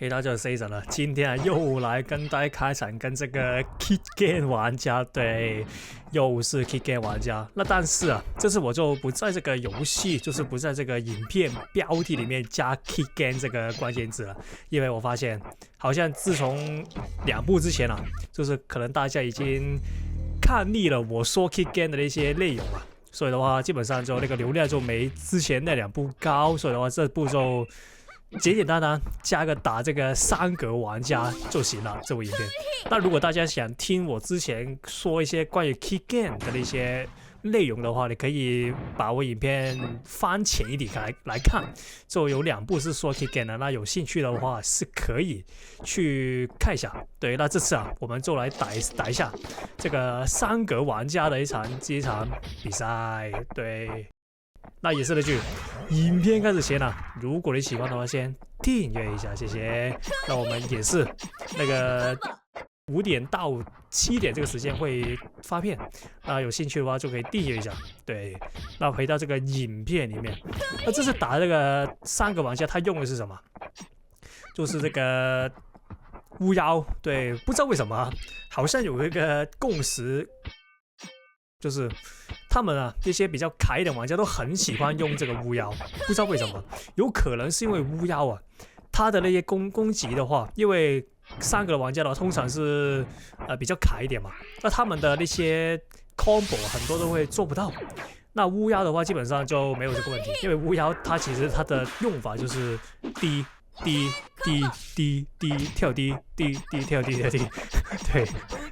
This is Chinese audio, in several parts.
嘿，大家好，我是 Season 了。今天又來跟大家開場，跟這個 Kit Game 玩家，對，又是 Kit Game 玩家。那但是啊，這次我就不在這個遊戲，就是不在這個影片標題裡面加 Kit Game 這個關鍵字了，因為我發現好像自從2部之前啊，就是可能大家已經看膩了我說 Kit Game 的那些內容了，所以的話，基本上就那個流量就沒之前那2部高，所以的話，這部就簡簡單單加個打這個3格玩家就行了，這部影片。那如果大家想聽我之前說一些關於 Kit Game 的那些內容的話，你可以把我影片翻前一點來看，就有2部是說 Kit Game 的，那有興趣的話是可以去看一下。對，那這次啊，我們就來打一下這個3格玩家的一場比賽。對。那也是那句，影片開始前啊，如果你喜歡的話，先訂閱一下，謝謝。那我們也是那個5點到7點這個時間會發片，那有興趣的話就可以訂閱一下。對，那回到這個影片裡面，那這次打這個3格玩家，他用的是什麼？就是這個巫妖。對，不知道為什麼，好像有一個共識，就是他們啊，這些比較卡一點玩家都很喜歡用這個巫妖，不知道為什麼，有可能是因為巫妖啊，他的那些攻擊的話，因為3格的玩家的話，通常是比較卡一點嘛，那他們的那些 combo 很多都會做不到。那巫妖的話，基本上就沒有這個問題，因為巫妖它其實它的用法就是滴跳滴跳滴，对，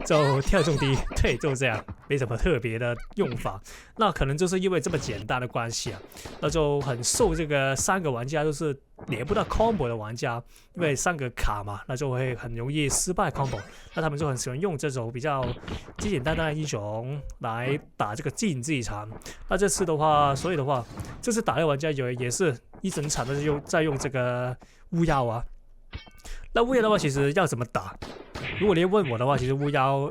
就跳中滴，对，就這樣，沒什麼特別的用法。那可能就是因為這麼簡單的關係啊，那就很受這個3格玩家就是連不到 combo 的玩家，因為3格卡嘛，那就會很容易失敗 combo。那他們就很喜歡用這種比較簡簡單單的英雄來打這個競技場。那這次的話，所以的話，這次打的玩家也是一整場的在用這個巫妖啊。那巫妖的話，其實要怎麼打？如果你問我的話，其實巫妖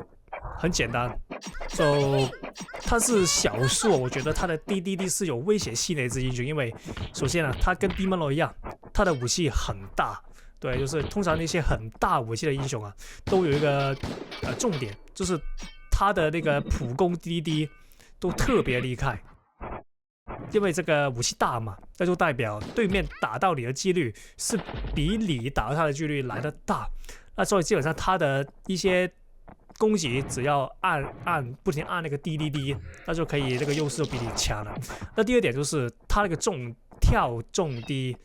很簡單，就它是少數，我覺得它的 DDD 是有威脅性的一支英雄，因為首先啊，它跟 Demon 一樣，它的武器很大，對，就是通常那些很大武器的英雄啊，都有一個重點，就是它的那個普攻 DDD 都特別厲害。因為這個武器大嘛，那就代表對面打到你的幾率是比你打到他的幾率來得大。那所以基本上他的一些攻擊只要不停按那個 DDD， 那就可以，這個優勢就比你強了。那第二點就是他那個跳重滴，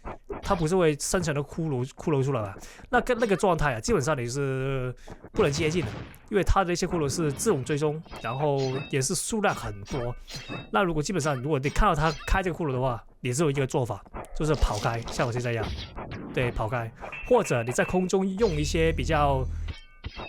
它不是會生成的骷髏出來嘛？那跟那個狀態啊，基本上你是不能接近的，因為它的一些骷髏是自動追蹤，然後也是數量很多。那如果基本上如果你看到他開這個骷髏的話，也是有一個做法，就是跑開，像我現在這樣，對，跑開，或者你在空中用一些比較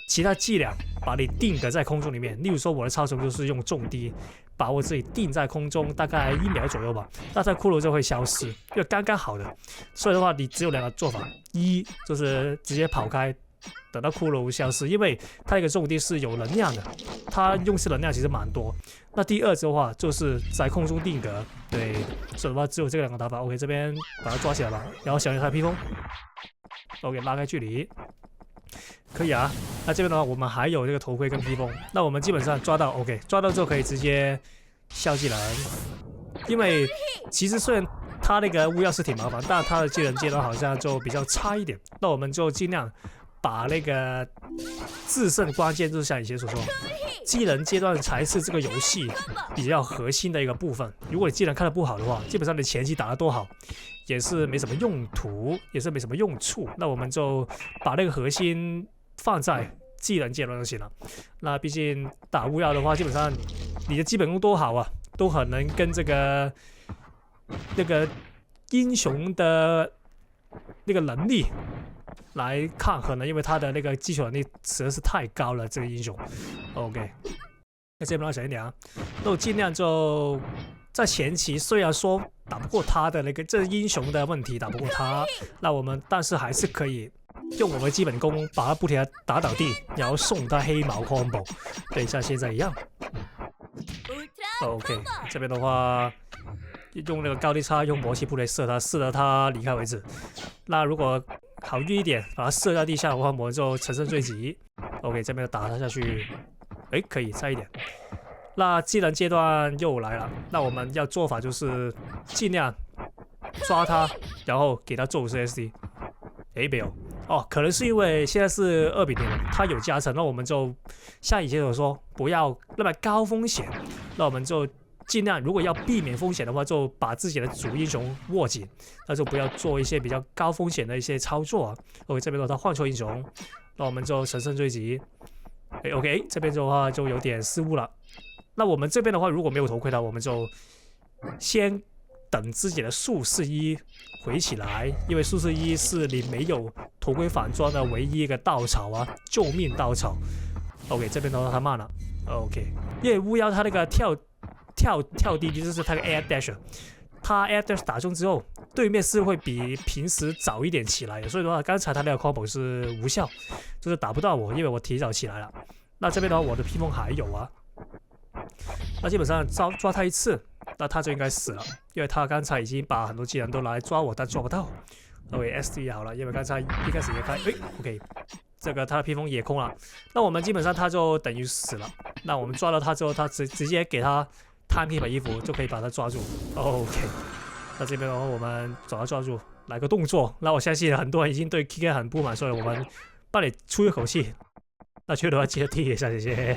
其他伎倆把你定格在空中裡面。例如說我的操作就是用重滴把我自己定在空中大概1秒左右吧，那它骷髏就會消失，因為剛剛好的。所以的話你只有2個做法，一就是直接跑開，等到骷髏消失，因為它一個重滴是有能量的，它用是能量其實蠻多。那第二的話就是在空中定格，對，所以的話只有這個2個打法。 OK， 這邊把它抓起來吧，然後小心它的披風。 OK， 拉開距離可以啊。那這邊的話我們還有這個頭盔跟披風，那我們基本上抓到 OK， 抓到之後可以直接消技能。因為其實雖然他那個巫妖是挺麻煩，但他的技能階段好像就比較差一點，那我們就盡量把那個制勝關鍵，就是像以前所說，技能階段才是這個遊戲比較核心的一個部分。如果你技能看得不好的話，基本上你前期打得多好也是沒什麼用途，也是沒什麼用處。那我們就把那個核心放在技能階段就行了。那畢竟打巫妖的話，基本上你的基本功多好啊，都很能跟这个那個英雄的那個能力來抗衡的，因為他的那個基礎能力實在是太高了，這個英雄。OK， 那這邊要小心點啊。那我盡量就在前期，雖然說打不過他的那個這英雄的問題打不過他，那我們但是還是可以用我們的基本功把他不停的打倒地，然後送他黑毛 combo， 對，像現在一樣。OK， 這邊的話用那個高低差，用魔氣步雷射他，射到他離開為止。那如果好運一點，把它射到地下的話，我們就乘勝追擊。OK， 這邊打他下去，哎，可以差一點。那技能階段又來了，那我們要做法就是盡量抓他，然後給他做50 SD。哎，沒有哦，可能是因為現在是2比0了，他有加成，那我們就像以前有說，不要那麼高風險，那我們就盡量，如果要避免風險的話，就把自己的主英雄握緊，那就不要做一些比較高風險的一些操作啊。OK， 這邊的話他換錯英雄，那我們就乘勝追擊。哎 ，OK， 這邊的話就有點失誤了。那我們這邊的話，如果沒有頭盔的話，我們就先等自己的術士一回起來，因為術士一是你沒有頭盔反裝的唯一一個稻草啊，救命稻草。OK， 這邊的話他慢了。OK， 因為巫妖他那個跳滴滴就是他的 air dash， 他 air dash 打中之後，對面是會比平時早一點起來的，所以的話剛才他那個 combo 是無效，就是打不到我，因為我提早起來了。那這邊的話我的披風還有啊。那基本上抓他一次，那他就應該死了，因為他剛才已經把很多技能都來抓我，但抓不到。OK， SD 好了，因為剛才一開始也開，哎 ，OK， 這個他的披風也空了，那我們基本上他就等於死了。那我們抓到他之後，他直接給他攤一把衣服就可以把他抓住。OK， 那這邊的話我們找他抓住，來個動作。那我相信很多人已經對 KK 很不滿，所以我們幫你出一口氣。那缺的話記得踢一下，謝謝。